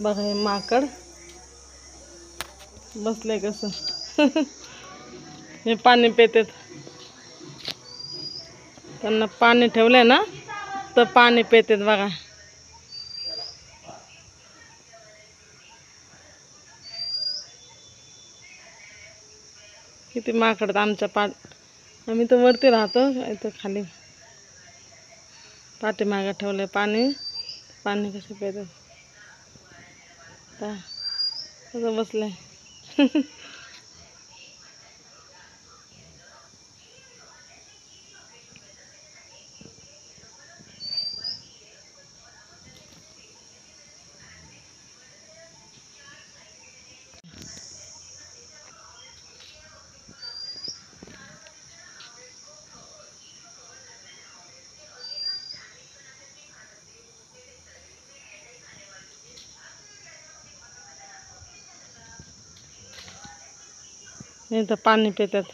बघा हे माकड बसले कसं. हे पाणी पितात. त्यांना पाणी ठेवलंय ना तर पाणी पितात बघा. किती माकड आमच्या आम्ही तर वरती राहतो, इथं खाली पाठीमागं ठेवलंय पाणी. पाणी कसं पितात कसं बसलंय. इथं पाणी पितात.